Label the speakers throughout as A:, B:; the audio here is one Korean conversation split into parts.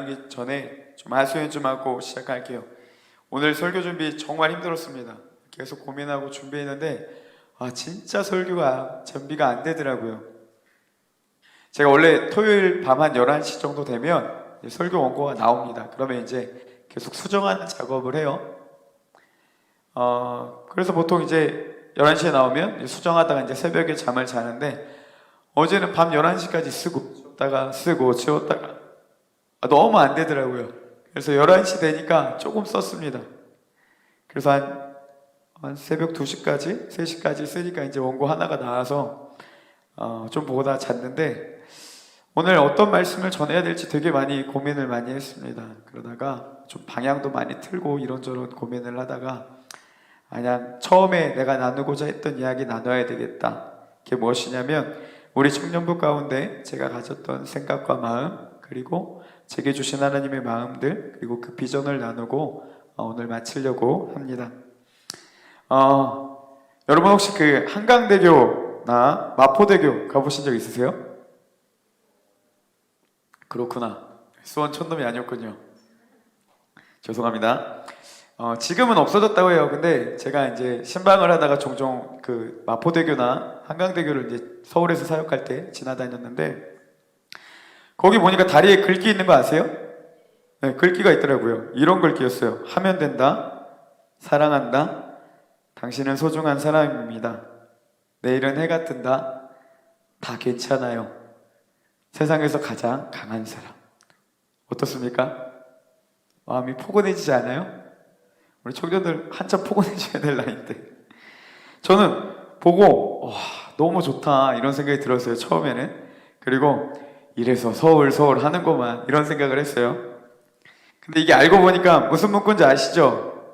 A: 나누기 전에 좀 하소연 좀 하고 시작할게요. 오늘 설교 준비 정말 힘들었습니다. 계속 고민하고 준비했는데 진짜 설교가 준비가 안 되더라고요. 제가 원래 토요일 밤 한 11시 정도 되면 설교 원고가 나옵니다. 그러면 이제 계속 수정하는 작업을 해요. 그래서 보통 이제 11시에 나오면 수정하다가 이제 새벽에 잠을 자는데, 어제는 밤 11시까지 쓰고 지웠다가 너무 안 되더라고요. 그래서 11시 되니까 조금 썼습니다. 그래서 한 새벽 2시까지 3시까지 쓰니까 이제 원고 하나가 나와서 좀 보다 잤는데, 오늘 어떤 말씀을 전해야 될지 되게 많이 고민을 많이 했습니다. 그러다가 좀 방향도 많이 틀고 이런저런 고민을 하다가 그냥 처음에 내가 나누고자 했던 이야기 나눠야 되겠다. 그게 무엇이냐면, 우리 청년부 가운데 제가 가졌던 생각과 마음, 그리고 제게 주신 하나님의 마음들, 그리고 그 비전을 나누고 오늘 마치려고 합니다. 여러분 혹시 그 한강대교나 마포대교 가보신 적 있으세요? 그렇구나. 수원 촌놈이 아니었군요. 죄송합니다. 지금은 없어졌다고 해요. 근데 제가 이제 신방을 하다가 종종 그 마포대교나 한강대교를 이제 서울에서 사역할 때 지나다녔는데, 거기 보니까 다리에 글귀 있는 거 아세요? 네, 글귀가 있더라고요. 이런 글귀였어요. 하면 된다, 사랑한다, 당신은 소중한 사람입니다, 내일은 해가 뜬다, 다 괜찮아요, 세상에서 가장 강한 사람. 어떻습니까? 마음이 포근해지지 않아요? 우리 청년들 한참 포근해져야 될 나이인데, 저는 보고 너무 좋다 이런 생각이 들었어요, 처음에는. 그리고 이래서 서울 하는구만 이런 생각을 했어요. 근데 이게 알고 보니까 무슨 문구인지 아시죠?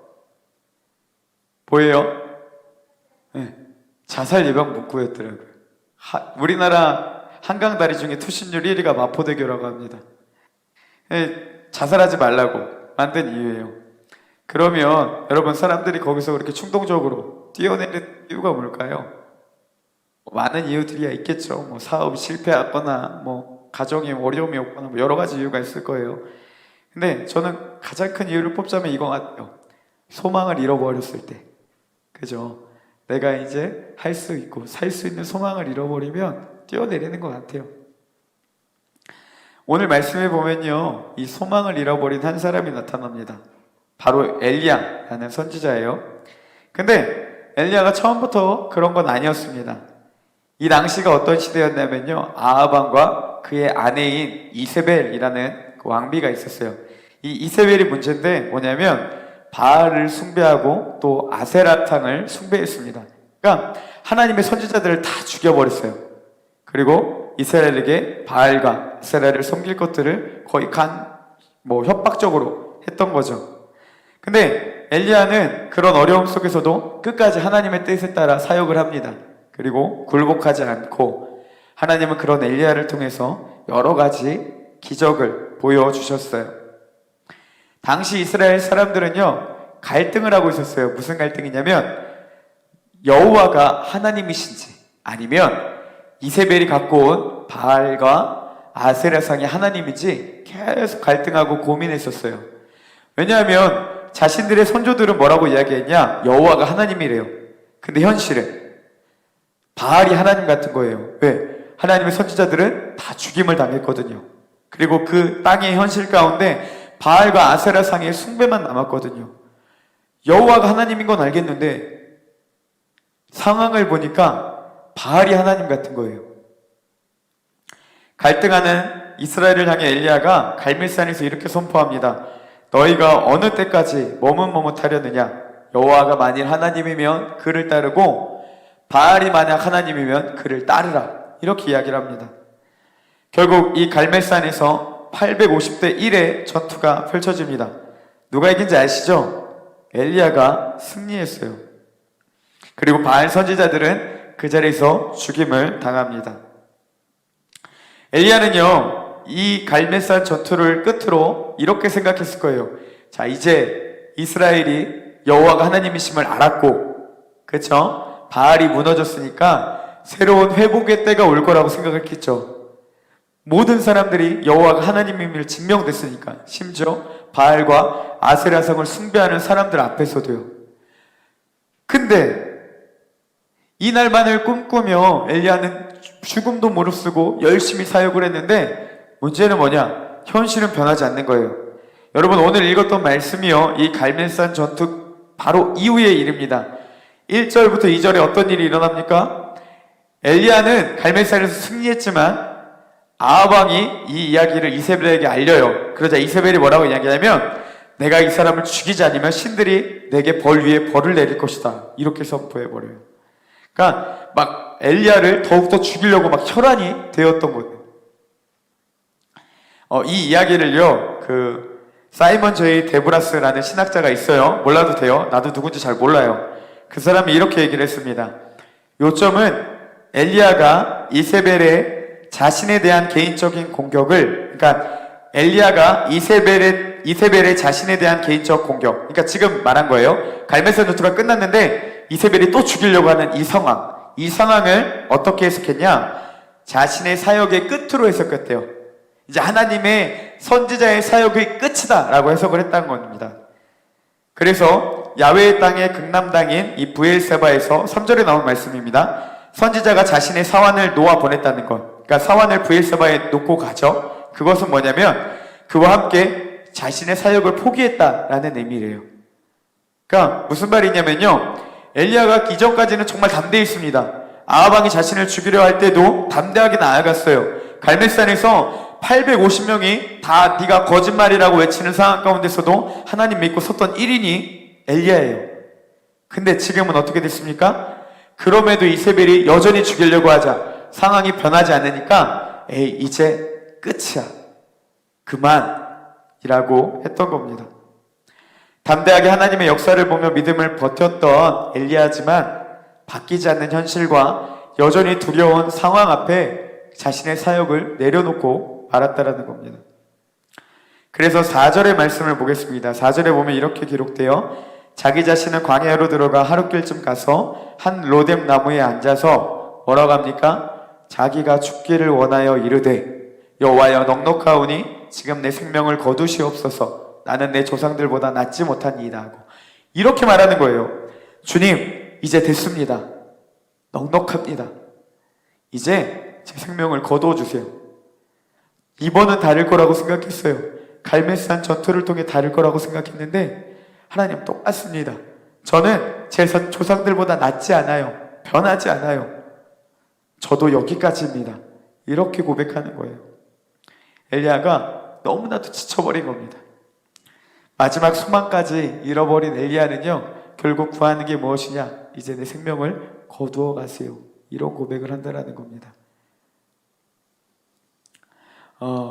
A: 보여요? 네, 자살 예방 문구였더라고요. 우리나라 한강다리 중에 투신율 1위가 마포대교라고 합니다. 네, 자살하지 말라고 만든 이유예요. 그러면 여러분, 사람들이 거기서 그렇게 충동적으로 뛰어내는 이유가 뭘까요? 많은 이유들이 있겠죠. 뭐 사업이 실패하거나, 뭐 가정에 어려움이 없거나, 뭐 여러 가지 이유가 있을 거예요. 근데 저는 가장 큰 이유를 뽑자면 이거 같아요. 소망을 잃어버렸을 때, 그죠? 내가 이제 할 수 있고 살 수 있는 소망을 잃어버리면 뛰어내리는 것 같아요. 오늘 말씀해 보면요, 이 소망을 잃어버린 한 사람이 나타납니다. 바로 엘리야라는 선지자예요. 근데 엘리야가 처음부터 그런 건 아니었습니다. 이 당시가 어떤 시대였냐면요, 아합 왕과 그의 아내인 이세벨이라는 그 왕비가 있었어요. 이 이세벨이 문제인데 뭐냐면, 바알을 숭배하고 또 아세라탕을 숭배했습니다. 그러니까 하나님의 선지자들을 다 죽여버렸어요. 그리고 이스라엘에게 바알과 아세라를 섬길 것들을 거의 협박적으로 했던 거죠. 근데 엘리야는 그런 어려움 속에서도 끝까지 하나님의 뜻에 따라 사역을 합니다. 그리고 굴복하지 않고 하나님은 그런 엘리야를 통해서 여러 가지 기적을 보여주셨어요. 당시 이스라엘 사람들은요, 갈등을 하고 있었어요. 무슨 갈등이냐면, 여호와가 하나님이신지 아니면 이세벨이 갖고 온 바알과 아세라상이 하나님인지 계속 갈등하고 고민했었어요. 왜냐하면 자신들의 선조들은 뭐라고 이야기했냐? 여호와가 하나님이래요. 근데 현실은 바알이 하나님 같은 거예요. 왜? 하나님의 선지자들은 다 죽임을 당했거든요. 그리고 그 땅의 현실 가운데 바알과 아세라 상의 숭배만 남았거든요. 여호와가 하나님인 건 알겠는데 상황을 보니까 바알이 하나님 같은 거예요. 갈등하는 이스라엘을 향해 엘리야가 갈멜산에서 이렇게 선포합니다. 너희가 어느 때까지 머뭇머뭇하려느냐? 여호와가 만일 하나님이면 그를 따르고 바알이 만약 하나님이면 그를 따르라. 이렇게 이야기를 합니다. 결국 이 갈멜산에서 850대 1의 전투가 펼쳐집니다. 누가 이긴지 아시죠? 엘리야가 승리했어요. 그리고 바알 선지자들은 그 자리에서 죽임을 당합니다. 엘리야는요, 이 갈멜산 전투를 끝으로 이렇게 생각했을 거예요. 자, 이제 이스라엘이 여호와가 하나님이심을 알았고, 그렇죠? 바알이 무너졌으니까 새로운 회복의 때가 올 거라고 생각했겠죠. 모든 사람들이 여호와가 하나님임을 증명됐으니까. 심지어 바알과 아세라성을 숭배하는 사람들 앞에서도요. 근데 이날만을 꿈꾸며 엘리야는 죽음도 무릅쓰고 열심히 사역을 했는데 문제는 뭐냐? 현실은 변하지 않는 거예요. 여러분, 오늘 읽었던 말씀이요, 이 갈멜산 전투 바로 이후의 일입니다. 1절부터 2절에 어떤 일이 일어납니까? 엘리야는 갈멜산에서 승리했지만 아합 왕이 이 이야기를 이세벨에게 알려요. 그러자 이세벨이 뭐라고 이야기하냐면, 내가 이 사람을 죽이지 않으면 신들이 내게 벌 위에 벌을 내릴 것이다, 이렇게 선포해버려요. 그러니까 막 엘리야를 더욱더 죽이려고 막 혈안이 되었던 거예요. 이 이야기를요, 사이먼 제이 데브라스라는 신학자가 있어요. 몰라도 돼요. 나도 누군지 잘 몰라요. 그 사람이 이렇게 얘기를 했습니다. 요점은 엘리야가 이세벨의 자신에 대한 개인적인 공격을, 그러니까 엘리야가 이세벨의 자신에 대한 개인적 공격, 그러니까 지금 말한 거예요. 갈멜산 전투가 끝났는데 이세벨이 또 죽이려고 하는 이 상황을 어떻게 해석했냐? 자신의 사역의 끝으로 해석했대요. 이제 하나님의 선지자의 사역의 끝이다 라고 해석을 했다는 겁니다. 그래서 야훼의 땅의 극남당인 이 브엘세바에서 3절에 나온 말씀입니다. 선지자가 자신의 사환을 놓아 보냈다는 것, 그러니까 사환을 브엘세바에 놓고 가죠. 그것은 뭐냐면 그와 함께 자신의 사역을 포기했다라는 의미래요. 그러니까 무슨 말이냐면요, 엘리야가 이전까지는 정말 담대했습니다. 아합 왕이 자신을 죽이려 할 때도 담대하게 나아갔어요. 갈멜산에서 850명이 다 네가 거짓말이라고 외치는 상황 가운데서도 하나님 믿고 섰던 1인이 엘리야예요. 근데 지금은 어떻게 됐습니까? 그럼에도 이세벨이 여전히 죽이려고 하자 상황이 변하지 않으니까 이제 끝이야, 그만이라고 했던 겁니다. 담대하게 하나님의 역사를 보며 믿음을 버텼던 엘리야지만 바뀌지 않는 현실과 여전히 두려운 상황 앞에 자신의 사역을 내려놓고 말았다라는 겁니다. 그래서 4절의 말씀을 보겠습니다. 4절에 보면 이렇게 기록돼요. 자기 자신은 광야로 들어가 하룻길쯤 가서 한 로뎀 나무에 앉아서 뭐라고 합니까? 자기가 죽기를 원하여 이르되, 여호와여 넉넉하오니 지금 내 생명을 거두시옵소서. 나는 내 조상들보다 낫지 못하니이다 하고 이렇게 말하는 거예요. 주님, 이제 됐습니다. 넉넉합니다. 이제 제 생명을 거두어 주세요. 이번은 다를 거라고 생각했어요. 갈멜산 전투를 통해 다를 거라고 생각했는데 하나님, 똑같습니다. 저는 제 조상들보다 낫지 않아요. 변하지 않아요. 저도 여기까지입니다. 이렇게 고백하는 거예요. 엘리야가 너무나도 지쳐버린 겁니다. 마지막 소망까지 잃어버린 엘리야는요, 결국 구하는 게 무엇이냐? 이제 내 생명을 거두어 가세요. 이런 고백을 한다라는 겁니다.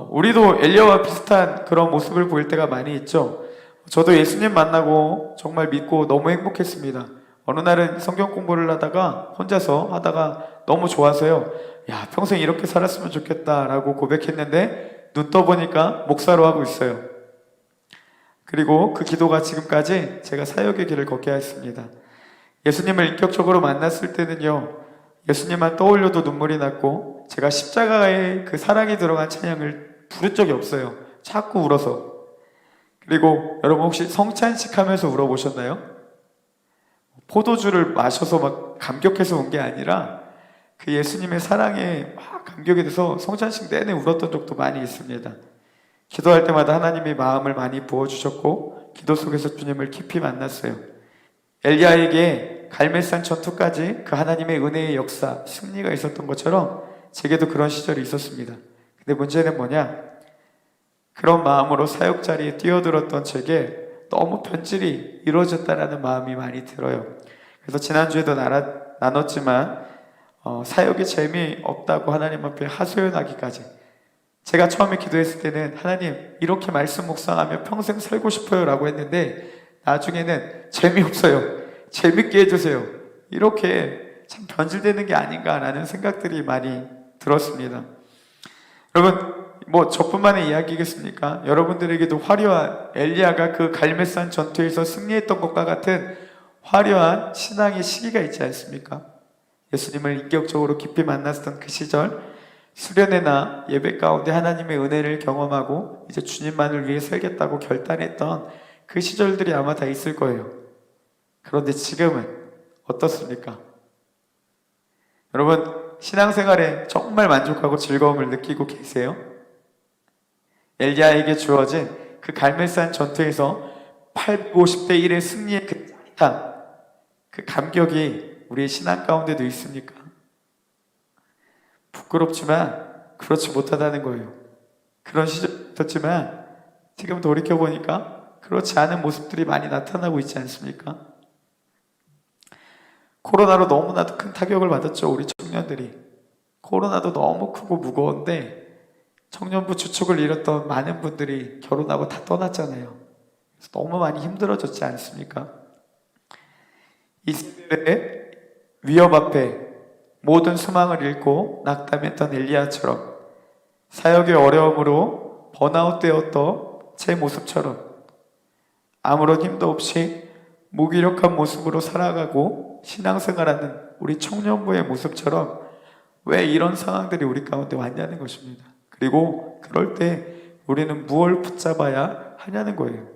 A: 우리도 엘리야와 비슷한 그런 모습을 보일 때가 많이 있죠. 저도 예수님 만나고 정말 믿고 너무 행복했습니다. 어느 날은 성경 공부를 하다가 혼자서 하다가 너무 좋아서요, 야, 평생 이렇게 살았으면 좋겠다라고 고백했는데 눈 떠보니까 목사로 하고 있어요. 그리고 그 기도가 지금까지 제가 사역의 길을 걷게 했습니다. 예수님을 인격적으로 만났을 때는요, 예수님만 떠올려도 눈물이 났고 제가 십자가에 그 사랑이 들어간 찬양을 부른 적이 없어요. 자꾸 울어서. 그리고 여러분 혹시 성찬식 하면서 울어보셨나요? 포도주를 마셔서 막 감격해서 온 게 아니라 그 예수님의 사랑에 막 감격이 돼서 성찬식 내내 울었던 적도 많이 있습니다. 기도할 때마다 하나님이 마음을 많이 부어주셨고 기도 속에서 주님을 깊이 만났어요. 엘리야에게 갈멜산 전투까지 그 하나님의 은혜의 역사, 승리가 있었던 것처럼 제게도 그런 시절이 있었습니다. 근데 문제는 뭐냐? 그런 마음으로 사역 자리에 뛰어들었던 제게 너무 변질이 이루어졌다라는 마음이 많이 들어요. 그래서 지난주에도 나눴지만 사역이 재미없다고 하나님 앞에 하소연하기까지, 제가 처음에 기도했을 때는 하나님, 이렇게 말씀 묵상하며 평생 살고 싶어요 라고 했는데 나중에는 재미없어요, 재밌게 해주세요, 이렇게 참 변질되는 게 아닌가라는 생각들이 많이 들었습니다. 여러분, 저뿐만의 이야기겠습니까? 여러분들에게도 화려한 엘리야가 그 갈멜산 전투에서 승리했던 것과 같은 화려한 신앙의 시기가 있지 않습니까? 예수님을 인격적으로 깊이 만났던 그 시절, 수련회나 예배 가운데 하나님의 은혜를 경험하고 이제 주님만을 위해 살겠다고 결단했던 그 시절들이 아마 다 있을 거예요. 그런데 지금은 어떻습니까? 여러분, 신앙생활에 정말 만족하고 즐거움을 느끼고 계세요? 엘리야에게 주어진 그 갈멜산 전투에서 850대 1의 승리의 그 짜릿함, 그 감격이 우리의 신앙 가운데도 있습니까? 부끄럽지만 그렇지 못하다는 거예요. 그런 시절이 있었지만 지금 돌이켜보니까 그렇지 않은 모습들이 많이 나타나고 있지 않습니까? 코로나로 너무나도 큰 타격을 받았죠, 우리 청년들이. 코로나도 너무 크고 무거운데 청년부 주축을 이뤘던 많은 분들이 결혼하고 다 떠났잖아요. 그래서 너무 많이 힘들어졌지 않습니까? 이 시대의 위협 앞에 모든 소망을 잃고 낙담했던 엘리야처럼 사역의 어려움으로 번아웃 되었던 제 모습처럼 아무런 힘도 없이 무기력한 모습으로 살아가고 신앙생활하는 우리 청년부의 모습처럼 왜 이런 상황들이 우리 가운데 왔냐는 것입니다. 그리고 그럴 때 우리는 무엇을 붙잡아야 하냐는 거예요.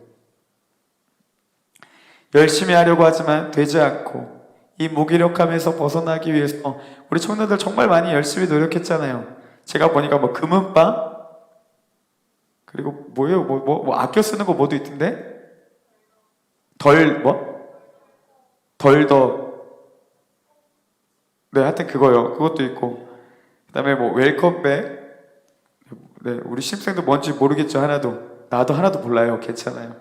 A: 열심히 하려고 하지만 되지 않고 이 무기력함에서 벗어나기 위해서 우리 청년들 정말 많이 열심히 노력했잖아요. 제가 보니까 뭐 금은방 그리고 뭐예요? 뭐 아껴 쓰는 거 뭐도 있던데? 네, 하여튼 그거요. 그것도 있고 그 다음에 뭐 웰컴백. 네, 우리 신입생도 뭔지 모르겠죠. 나도 하나도 몰라요. 괜찮아요.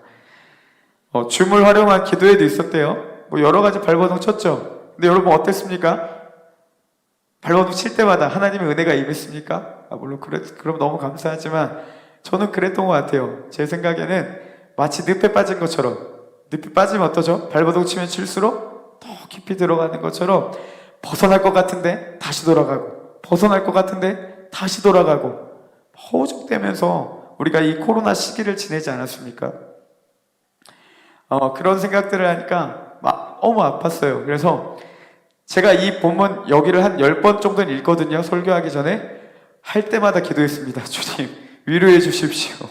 A: 줌을 활용한 기도회도 있었대요. 뭐 여러 가지 발버둥 쳤죠. 근데 여러분 어땠습니까? 발버둥 칠 때마다 하나님의 은혜가 임했습니까? 물론 그럼 너무 감사하지만 저는 그랬던 것 같아요. 제 생각에는 마치 늪에 빠진 것처럼, 늪에 빠지면 어떠죠? 발버둥 치면 칠수록 더 깊이 들어가는 것처럼 벗어날 것 같은데 다시 돌아가고, 벗어날 것 같은데 다시 돌아가고 허우적대면서 우리가 이 코로나 시기를 지내지 않았습니까? 그런 생각들을 하니까 막 너무 아팠어요. 그래서 제가 이 본문 여기를 한 10번 정도는 읽거든요. 설교하기 전에. 할 때마다 기도했습니다. 주님, 위로해 주십시오.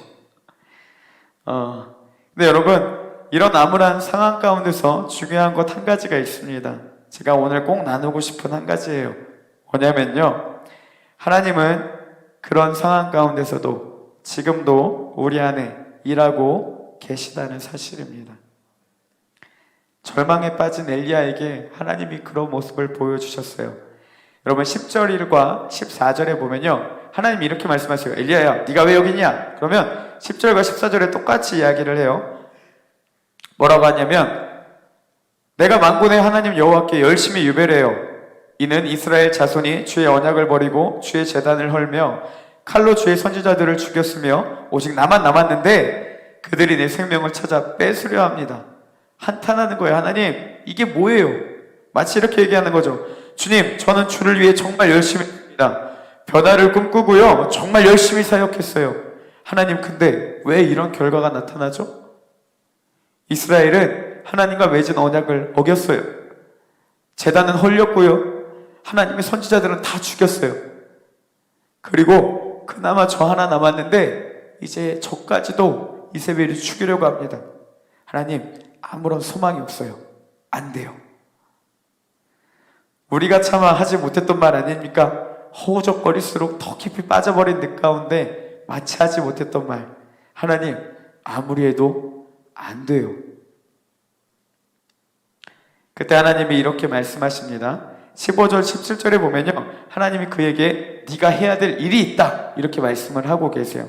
A: 근데 여러분, 이런 암울한 상황 가운데서 중요한 것 한 가지가 있습니다. 제가 오늘 꼭 나누고 싶은 한 가지예요. 뭐냐면요, 하나님은 그런 상황 가운데서도 지금도 우리 안에 일하고 계시다는 사실입니다. 절망에 빠진 엘리야에게 하나님이 그런 모습을 보여주셨어요. 여러분 10절과 14절에 보면요, 하나님이 이렇게 말씀하세요. 엘리야야, 네가 왜 여기 있냐? 그러면 10절과 14절에 똑같이 이야기를 해요. 뭐라고 하냐면, 내가 만군의 하나님 여호와께 열심히 유배해요. 이는 이스라엘 자손이 주의 언약을 버리고 주의 제단을 헐며 칼로 주의 선지자들을 죽였으며 오직 나만 남았는데 그들이 내 생명을 찾아 뺏으려 합니다. 한탄하는 거예요. 하나님, 이게 뭐예요? 마치 이렇게 얘기하는 거죠. 주님, 저는 주를 위해 정말 열심히 했습니다. 변화를 꿈꾸고요, 정말 열심히 사역했어요. 하나님, 근데 왜 이런 결과가 나타나죠? 이스라엘은 하나님과 맺은 언약을 어겼어요. 제단은 헐렸고요, 하나님의 선지자들은 다 죽였어요. 그리고 그나마 저 하나 남았는데 이제 저까지도 이세벨이 죽이려고 합니다. 하나님, 아무런 소망이 없어요. 안 돼요. 우리가 차마 하지 못했던 말 아닙니까? 허우적거릴수록 더 깊이 빠져버린 늪 가운데 마치 하지 못했던 말. 하나님, 아무리 해도 안 돼요. 그때 하나님이 이렇게 말씀하십니다. 15절 17절에 보면요, 하나님이 그에게 네가 해야 될 일이 있다 이렇게 말씀을 하고 계세요.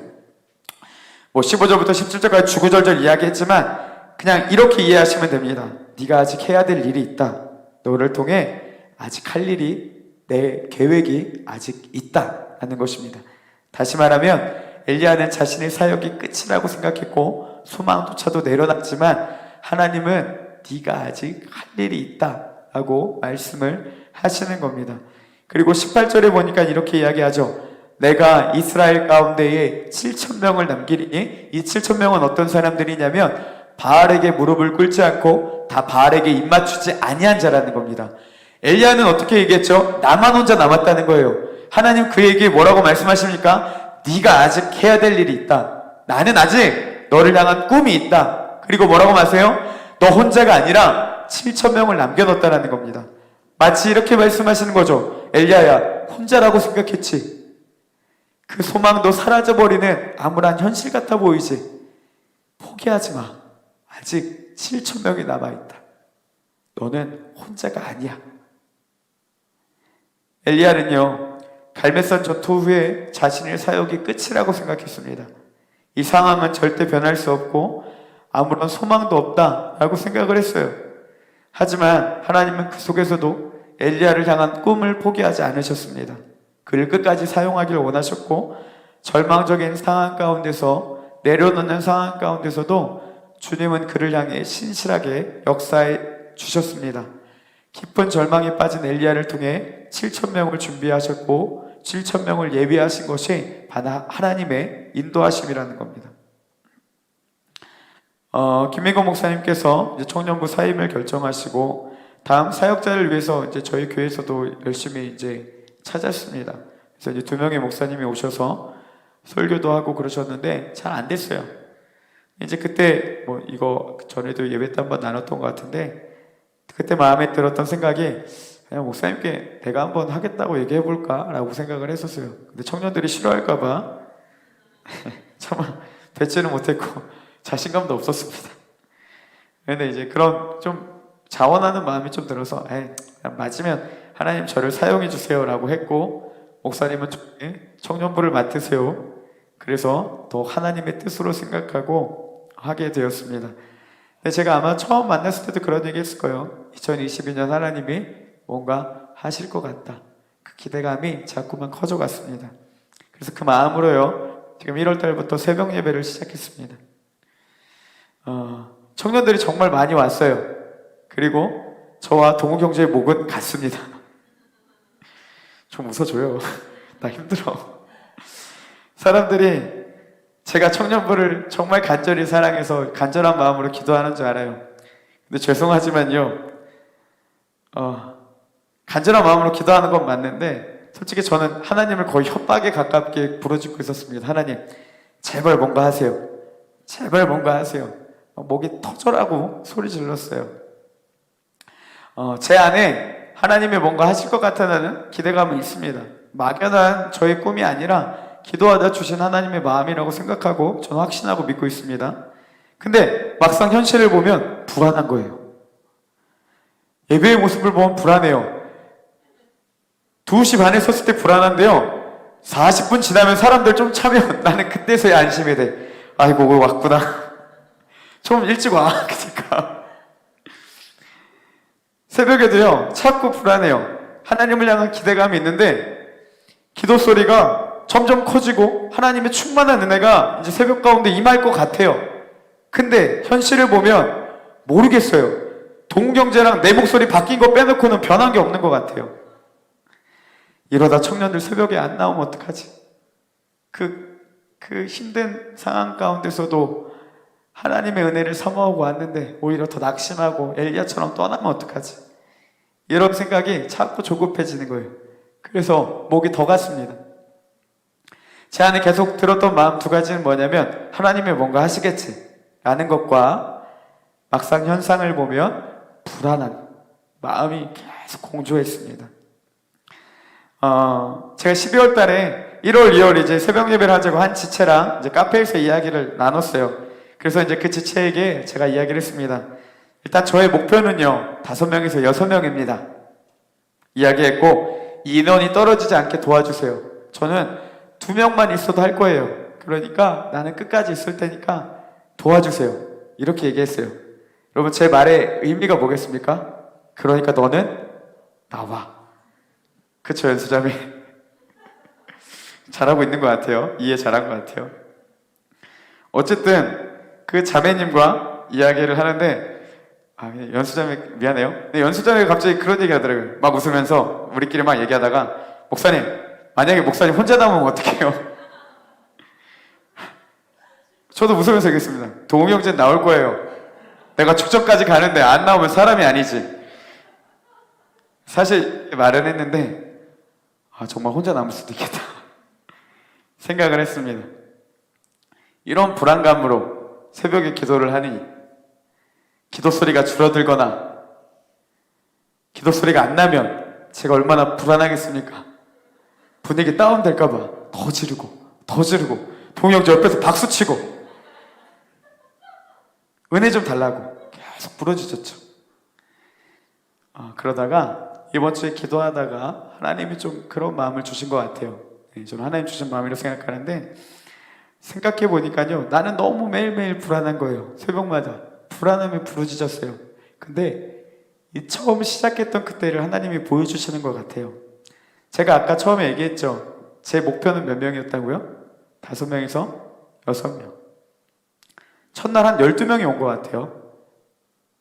A: 뭐 15절부터 17절까지 주구절절 이야기했지만 그냥 이렇게 이해하시면 됩니다. 네가 아직 해야 될 일이 있다. 너를 통해 아직 할 일이, 내 계획이 아직 있다라는 것입니다. 다시 말하면 엘리야는 자신의 사역이 끝이라고 생각했고 소망조차도 내려놨지만 하나님은 네가 아직 할 일이 있다라고 말씀을 하시는 겁니다. 그리고 18절에 보니까 이렇게 이야기하죠. 내가 이스라엘 가운데에 7,000명을 남기리니, 이 7,000명은 어떤 사람들이냐면 바알에게 무릎을 꿇지 않고 다 바알에게 입맞추지 아니한 자라는 겁니다. 엘리야는 어떻게 얘기했죠? 나만 혼자 남았다는 거예요. 하나님 그에게 뭐라고 말씀하십니까? 네가 아직 해야 될 일이 있다. 나는 아직 너를 향한 꿈이 있다. 그리고 뭐라고 말하세요? 너 혼자가 아니라 7,000명을 남겨놓았다는 겁니다. 마치 이렇게 말씀하시는 거죠. 엘리야야, 혼자라고 생각했지. 그 소망도 사라져버리는 암울한 현실 같아 보이지. 포기하지 마. 아직 7,000명이 남아있다. 너는 혼자가 아니야. 엘리야는요, 갈멜산 전투 후에 자신의 사역이 끝이라고 생각했습니다. 이 상황은 절대 변할 수 없고 아무런 소망도 없다라고 생각을 했어요. 하지만 하나님은 그 속에서도 엘리야를 향한 꿈을 포기하지 않으셨습니다. 그를 끝까지 사용하길 원하셨고, 절망적인 상황 가운데서, 내려놓는 상황 가운데서도 주님은 그를 향해 신실하게 역사해 주셨습니다. 깊은 절망에 빠진 엘리야를 통해 7,000명을 준비하셨고 7,000명을 예비하신 것이 바로 하나님의 인도하심이라는 겁니다. 김민건 목사님께서 이제 청년부 사임을 결정하시고 다음 사역자를 위해서 이제 저희 교회에서도 열심히 이제 찾았습니다. 그래서 이제 2명의 목사님이 오셔서 설교도 하고 그러셨는데 잘 안 됐어요. 이제 그때 뭐 이거 전에도 예배 때 한번 나눴던 것 같은데, 그때 마음에 들었던 생각이 그냥 목사님께 내가 한번 하겠다고 얘기해 볼까 라고 생각을 했었어요. 근데 청년들이 싫어할까 봐 정말 뱉지는 못했고 자신감도 없었습니다. 근데 이제 그런 좀 자원하는 마음이 좀 들어서 그냥 맞으면 하나님 저를 사용해 주세요 라고 했고, 목사님은 청년부를 맡으세요. 그래서 더 하나님의 뜻으로 생각하고 하게 되었습니다. 근데 제가 아마 처음 만났을 때도 그런 얘기 했을 거예요. 2022년 하나님이 뭔가 하실 것 같다. 그 기대감이 자꾸만 커져갔습니다. 그래서 그 마음으로요, 지금 1월 달부터 새벽 예배를 시작했습니다. 청년들이 정말 많이 왔어요. 그리고 저와 동욱 형제의 목은 같습니다. 좀 웃어줘요. 나 힘들어. 사람들이 제가 청년부를 정말 간절히 사랑해서 간절한 마음으로 기도하는 줄 알아요. 근데 죄송하지만요, 간절한 마음으로 기도하는 건 맞는데 솔직히 저는 하나님을 거의 협박에 가깝게 부르짖고 있었습니다. 하나님, 제발 뭔가 하세요. 제발 뭔가 하세요. 목이 터져라고 소리 질렀어요. 제 안에 하나님이 뭔가 하실 것 같다는 기대감은 있습니다. 막연한 저의 꿈이 아니라 기도하다 주신 하나님의 마음이라고 생각하고 저는 확신하고 믿고 있습니다. 근데 막상 현실을 보면 불안한 거예요. 예배의 모습을 보면 불안해요. 2시 반에 섰을 때 불안한데요, 40분 지나면 사람들 좀 차면 나는 그때서야 안심이 돼. 아이고 왔구나. 좀 일찍 와. 그러니까 새벽에도요 자꾸 불안해요. 하나님을 향한 기대감이 있는데 기도 소리가 점점 커지고 하나님의 충만한 은혜가 이제 새벽 가운데 임할 것 같아요. 근데 현실을 보면 모르겠어요. 동경제랑 내 목소리 바뀐 거 빼놓고는 변한 게 없는 것 같아요. 이러다 청년들 새벽에 안 나오면 어떡하지? 그 힘든 상황 가운데서도 하나님의 은혜를 사모하고 왔는데 오히려 더 낙심하고 엘리야처럼 떠나면 어떡하지? 이런 생각이 자꾸 조급해지는 거예요. 그래서 목이 더 갔습니다. 제 안에 계속 들었던 마음 2가지는 뭐냐면 하나님이 뭔가 하시겠지 라는 것과 막상 현상을 보면 불안한 마음이 계속 공조했습니다. 제가 12월 달에 1월, 2월 이제 새벽 예배를 하자고 한 지체랑 이제 카페에서 이야기를 나눴어요. 그래서 이제 그 지체에게 제가 이야기를 했습니다. 일단 저의 목표는요 5명에서 6명입니다 이야기했고, 이 인원이 떨어지지 않게 도와주세요. 저는 2명만 있어도 할 거예요. 그러니까 나는 끝까지 있을 테니까 도와주세요. 이렇게 얘기했어요. 여러분, 제 말의 의미가 뭐겠습니까? 그러니까 너는 나와. 그쵸, 연수자매? 잘하고 있는 것 같아요. 이해 잘한 것 같아요. 어쨌든 그 자매님과 이야기를 하는데 연수자매 미안해요. 근데 연수자매가 갑자기 그런 얘기 하더라고요. 막 웃으면서 우리끼리 막 얘기하다가, 목사님, 만약에 목사님 혼자 남으면 어떡해요? 저도 웃으면서 얘기했습니다. 동욱이 형제는 나올 거예요. 내가 축전까지 가는데 안 나오면 사람이 아니지. 사실 말은 했는데 정말 혼자 남을 수도 있겠다 생각을 했습니다. 이런 불안감으로 새벽에 기도를 하니 기도 소리가 줄어들거나 기도 소리가 안 나면 제가 얼마나 불안하겠습니까? 분위기 다운될까봐 더 지르고 동영자 옆에서 박수치고 은혜 좀 달라고 계속 부르짖었죠. 그러다가 이번 주에 기도하다가 하나님이 좀 그런 마음을 주신 것 같아요. 저는 하나님 주신 마음이라고 생각하는데, 생각해 보니까요, 나는 너무 매일매일 불안한 거예요. 새벽마다 불안함에 부르짖었어요. 근데 이 처음 시작했던 그때를 하나님이 보여주시는 것 같아요. 제가 아까 처음에 얘기했죠. 제 목표는 몇 명이었다고요? 5명에서 6명. 첫날 한 12명이 온 것 같아요.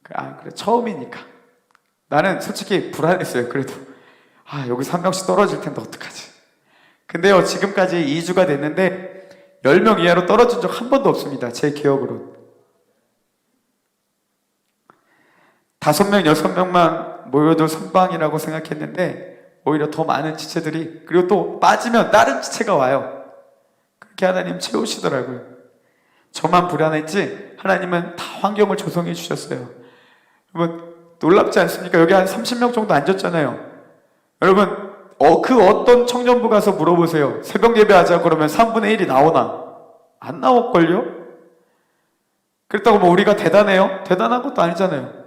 A: 그래, 처음이니까. 나는 솔직히 불안했어요. 그래도 여기서 한 명씩 떨어질 텐데 어떡하지. 근데요, 지금까지 2주가 됐는데 10명 이하로 떨어진 적 한 번도 없습니다. 제 기억으로. 5명, 6명만 모여도 선방이라고 생각했는데 오히려 더 많은 지체들이, 그리고 또 빠지면 다른 지체가 와요. 그렇게 하나님 채우시더라고요. 저만 불안했지 하나님은 다 환경을 조성해 주셨어요. 여러분 놀랍지 않습니까? 여기 한 30명 정도 앉았잖아요. 여러분 그 어떤 청년부 가서 물어보세요. 새벽 예배하자 그러면 3분의 1이 나오나? 안 나올걸요? 그렇다고 뭐 우리가 대단해요? 대단한 것도 아니잖아요.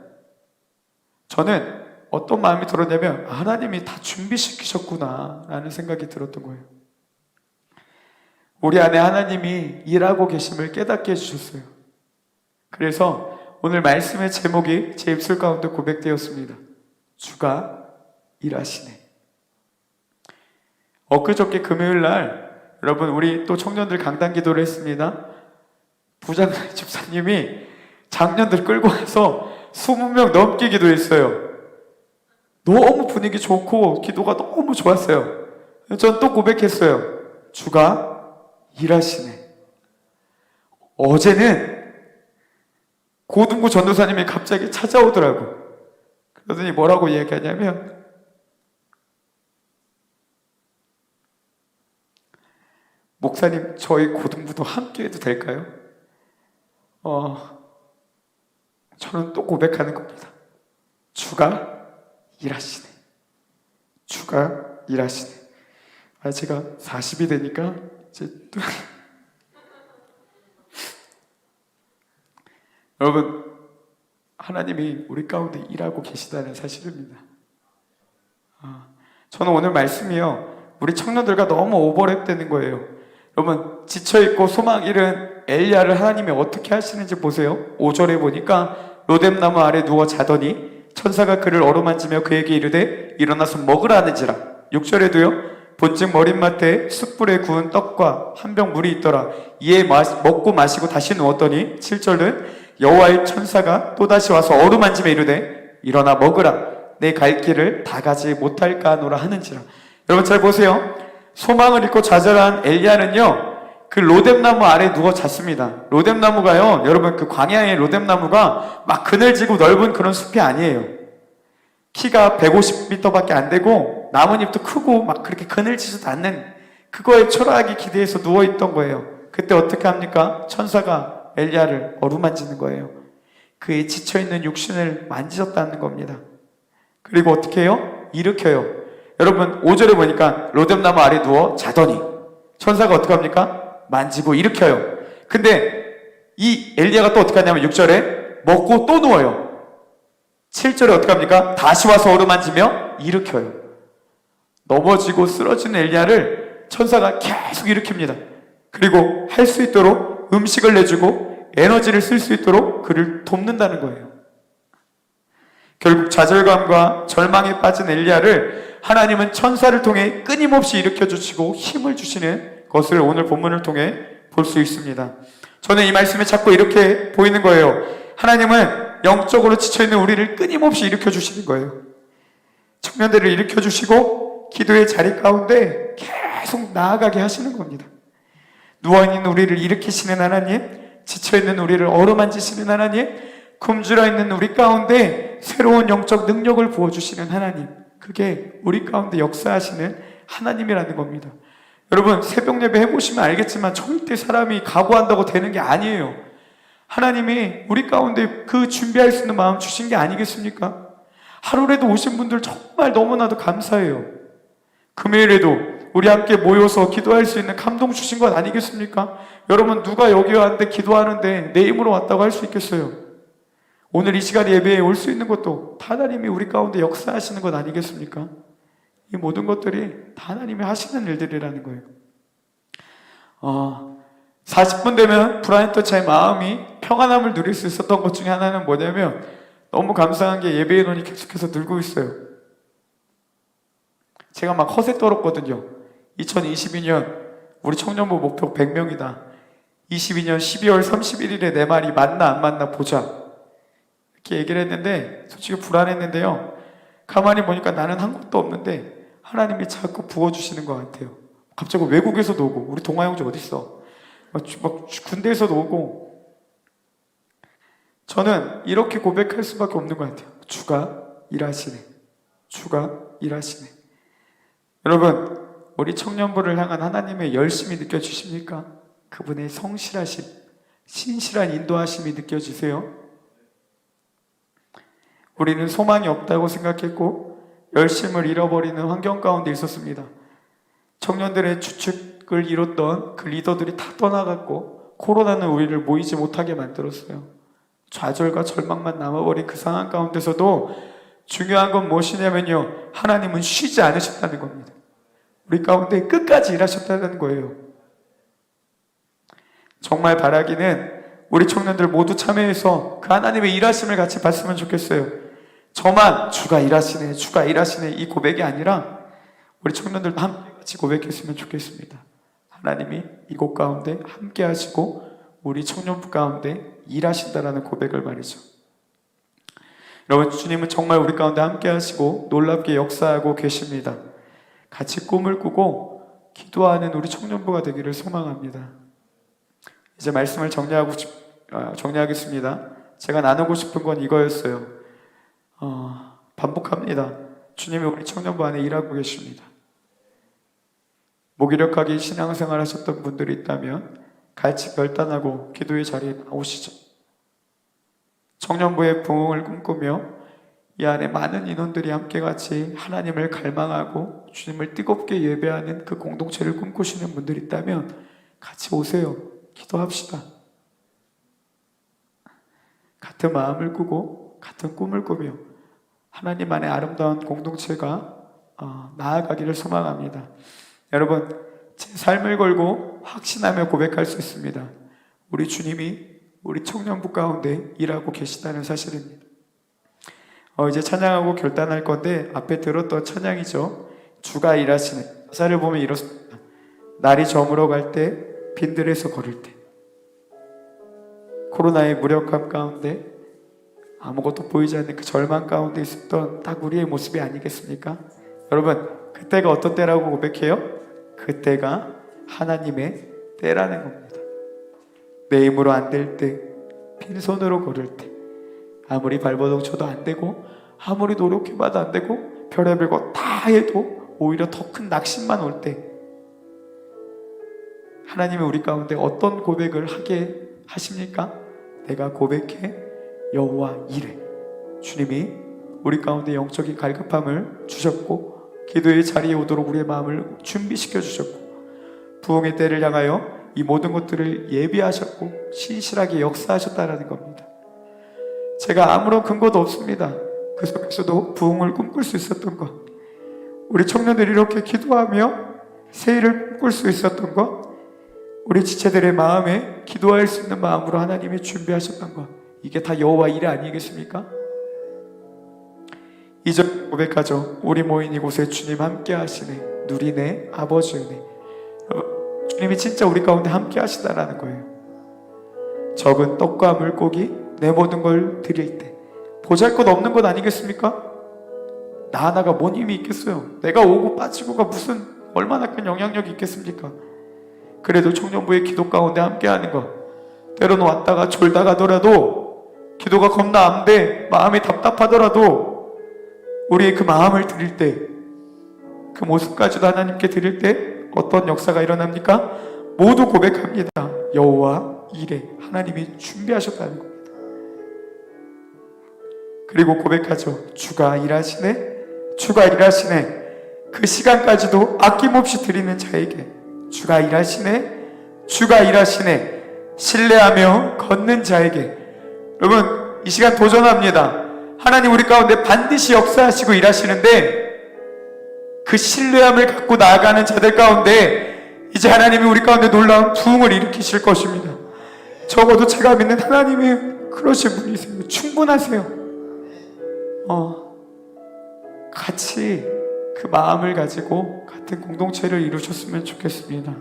A: 저는 어떤 마음이 들었냐면 하나님이 다 준비시키셨구나 라는 생각이 들었던 거예요. 우리 안에 하나님이 일하고 계심을 깨닫게 해주셨어요. 그래서 오늘 말씀의 제목이 제 입술 가운데 고백되었습니다. 주가 일하시네. 엊그저께 금요일날 여러분 우리 또 청년들 강단 기도를 했습니다. 부장님 집사님이 장년들 끌고 와서 20명 넘게 기도했어요. 너무 분위기 좋고 기도가 너무 좋았어요. 전 또 고백했어요. 주가 일하시네. 어제는 고등부 전도사님이 갑자기 찾아오더라고요. 그러더니 뭐라고 얘기하냐면 목사님 저희 고등부도 함께 해도 될까요? 저는 또 고백하는 겁니다. 주가 일하시네. 주가 일하시네. 제가 40이 되니까 이제 또 여러분 하나님이 우리 가운데 일하고 계시다는 사실입니다. 저는 오늘 말씀이요, 우리 청년들과 너무 오버랩 되는 거예요. 여러분 지쳐있고 소망 잃은 엘리야를 하나님이 어떻게 하시는지 보세요. 5절에 보니까 로뎀나무 아래 누워 자더니 천사가 그를 어루만지며 그에게 이르되 일어나서 먹으라 하는지라. 6절에도요, 본즉 머릿맡에 숯불에 구운 떡과 한 병 물이 있더라. 이에 먹고 마시고 다시 누웠더니 7절은 여호와의 천사가 또다시 와서 어루만지며 이르되 일어나 먹으라. 내 갈 길을 다 가지 못할까 하노라 하는지라. 여러분 잘 보세요. 소망을 잃고 좌절한 엘리야는요, 그 로뎀나무 아래 누워 잤습니다. 로뎀나무가요, 여러분 그 광야의 로뎀나무가 막 그늘지고 넓은 그런 숲이 아니에요. 키가 150m밖에 안 되고 나뭇잎도 크고 막 그렇게 그늘지지도 않는, 그거에 초라하게 기대해서 누워있던 거예요. 그때 어떻게 합니까? 천사가 엘리야를 어루만지는 거예요. 그의 지쳐있는 육신을 만지셨다는 겁니다. 그리고 어떻게 해요? 일으켜요. 여러분 5절에 보니까 로뎀나무 아래 누워 자더니 천사가 어떻게 합니까? 만지고 일으켜요. 근데 이 엘리야가 또 어떻게 하냐면 6절에 먹고 또 누워요. 7절에 어떻게 합니까? 다시 와서 어루만지며 일으켜요. 넘어지고 쓰러지는 엘리야를 천사가 계속 일으킵니다. 그리고 할 수 있도록 음식을 내주고 에너지를 쓸 수 있도록 그를 돕는다는 거예요. 결국 좌절감과 절망에 빠진 엘리야를 하나님은 천사를 통해 끊임없이 일으켜주시고 힘을 주시는 것을 오늘 본문을 통해 볼 수 있습니다. 저는 이 말씀에 자꾸 이렇게 보이는 거예요. 하나님은 영적으로 지쳐있는 우리를 끊임없이 일으켜주시는 거예요. 청년들을 일으켜주시고 기도의 자리 가운데 계속 나아가게 하시는 겁니다. 누워있는 우리를 일으키시는 하나님, 지쳐있는 우리를 어루만지시는 하나님, 굶주려 있는 우리 가운데 새로운 영적 능력을 부어주시는 하나님, 그게 우리 가운데 역사하시는 하나님이라는 겁니다. 여러분, 새벽 예배 해보시면 알겠지만 절대 사람이 각오한다고 되는 게 아니에요. 하나님이 우리 가운데 그 준비할 수 있는 마음 주신 게 아니겠습니까? 하루라도 오신 분들 정말 너무나도 감사해요. 금요일에도 우리 함께 모여서 기도할 수 있는 감동 주신 것 아니겠습니까? 여러분, 누가 여기 왔는데 기도하는데 내 힘으로 왔다고 할 수 있겠어요? 오늘 이 시간 예배에 올 수 있는 것도 하나님이 우리 가운데 역사하시는 것 아니겠습니까? 이 모든 것들이 다 하나님이 하시는 일들이라는 거예요. 40분 되면 불안했던 제 마음이 평안함을 누릴 수 있었던 것 중에 하나는 뭐냐면, 너무 감사한 게 예배 인원이 계속해서 늘고 있어요. 제가 막 허세 떨었거든요. 2022년 우리 청년부 목표 100명이다. 22년 12월 31일에 내 말이 맞나 안 맞나 보자. 이렇게 얘기를 했는데 솔직히 불안했는데요. 가만히 보니까 나는 한 것도 없는데 하나님이 자꾸 부어주시는 것 같아요. 갑자기 외국에서도 오고, 우리 동아 형제 어딨어? 막 군대에서도 오고. 저는 이렇게 고백할 수밖에 없는 것 같아요. 주가 일하시네. 주가 일하시네. 여러분, 우리 청년부를 향한 하나님의 열심이 느껴지십니까? 그분의 성실하심, 신실한 인도하심이 느껴지세요? 우리는 소망이 없다고 생각했고 열심을 잃어버리는 환경 가운데 있었습니다. 청년들의 주축을 이뤘던 그 리더들이 다 떠나갔고 코로나는 우리를 모이지 못하게 만들었어요. 좌절과 절망만 남아버린 그 상황 가운데서도 중요한 건 무엇이냐면요, 하나님은 쉬지 않으셨다는 겁니다. 우리 가운데 끝까지 일하셨다는 거예요. 정말 바라기는 우리 청년들 모두 참여해서 그 하나님의 일하심을 같이 봤으면 좋겠어요. 저만 주가 일하시네, 주가 일하시네 이 고백이 아니라 우리 청년들도 함께 같이 고백했으면 좋겠습니다. 하나님이 이곳 가운데 함께 하시고 우리 청년부 가운데 일하신다라는 고백을 말이죠. 여러분, 주님은 정말 우리 가운데 함께 하시고 놀랍게 역사하고 계십니다. 같이 꿈을 꾸고 기도하는 우리 청년부가 되기를 소망합니다. 이제 말씀을 정리하겠습니다. 제가 나누고 싶은 건 이거였어요. 반복합니다. 주님이 우리 청년부 안에 일하고 계십니다. 무기력하게 신앙생활 하셨던 분들이 있다면 같이 결단하고 기도의 자리에 나오시죠. 청년부의 부흥을 꿈꾸며 이 안에 많은 인원들이 함께 같이 하나님을 갈망하고 주님을 뜨겁게 예배하는 그 공동체를 꿈꾸시는 분들이 있다면 같이 오세요. 기도합시다. 같은 마음을 꾸고 같은 꿈을 꾸며 하나님 안에 아름다운 공동체가 나아가기를 소망합니다. 여러분, 제 삶을 걸고 확신하며 고백할 수 있습니다. 우리 주님이 우리 청년부 가운데 일하고 계시다는 사실입니다. 이제 찬양하고 결단할 건데 앞에 들었던 찬양이죠. 주가 일하시네. 가사를 보면 이렇습니다. 날이 저물어 갈 때, 빈들에서 걸을 때, 코로나의 무력함 가운데 아무것도 보이지 않는 그 절망 가운데 있었던 딱 우리의 모습이 아니겠습니까? 여러분, 그때가 어떤 때라고 고백해요? 그때가 하나님의 때라는 겁니다. 내 힘으로 안 될 때, 빈손으로 걸을 때, 아무리 발버둥 쳐도 안 되고 아무리 노력해봐도 안 되고 별의별 거 다 해도 오히려 더 큰 낙심만 올 때, 하나님이 우리 가운데 어떤 고백을 하게 하십니까? 내가 고백해 여호와 이래. 주님이 우리 가운데 영적인 갈급함을 주셨고 기도의 자리에 오도록 우리의 마음을 준비시켜 주셨고 부흥의 때를 향하여 이 모든 것들을 예비하셨고 신실하게 역사하셨다는 겁니다. 제가 아무런 근거도 없습니다. 그 속에서도 부흥을 꿈꿀 수 있었던 것, 우리 청년들이 이렇게 기도하며 새해를 꿈꿀 수 있었던 것, 우리 지체들의 마음에 기도할 수 있는 마음으로 하나님이 준비하셨던 것, 이게 다 여호와 일이 아니겠습니까? 이절 고백하죠. 우리 모인 이곳에 주님 함께 하시네. 누리네 아버지 은혜. 주님이 진짜 우리 가운데 함께 하시다라는 거예요. 적은 떡과 물고기 내 모든 걸 드릴 때 보잘것 없는 것 아니겠습니까? 나 하나가 뭔 힘이 있겠어요. 내가 오고 빠지고가 무슨 얼마나 큰 영향력이 있겠습니까? 그래도 청년부의 기도 가운데 함께하는 것, 때로는 왔다가 졸다 가더라도 기도가 겁나 안 돼, 마음이 답답하더라도 우리의 그 마음을 드릴 때 그 모습까지도 하나님께 드릴 때 어떤 역사가 일어납니까? 모두 고백합니다. 여호와 이레, 하나님이 준비하셨다는 겁니다. 그리고 고백하죠. 주가 일하시네, 주가 일하시네. 그 시간까지도 아낌없이 드리는 자에게 주가 일하시네, 주가 일하시네, 신뢰하며 걷는 자에게. 여러분, 이 시간 도전합니다. 하나님 우리 가운데 반드시 역사하시고 일하시는데 그 신뢰함을 갖고 나아가는 자들 가운데 이제 하나님이 우리 가운데 놀라운 부흥을 일으키실 것입니다. 적어도 제가 믿는 하나님이 그러신 분이세요. 충분하세요. 같이 그 마음을 가지고 같은 공동체를 이루셨으면 좋겠습니다.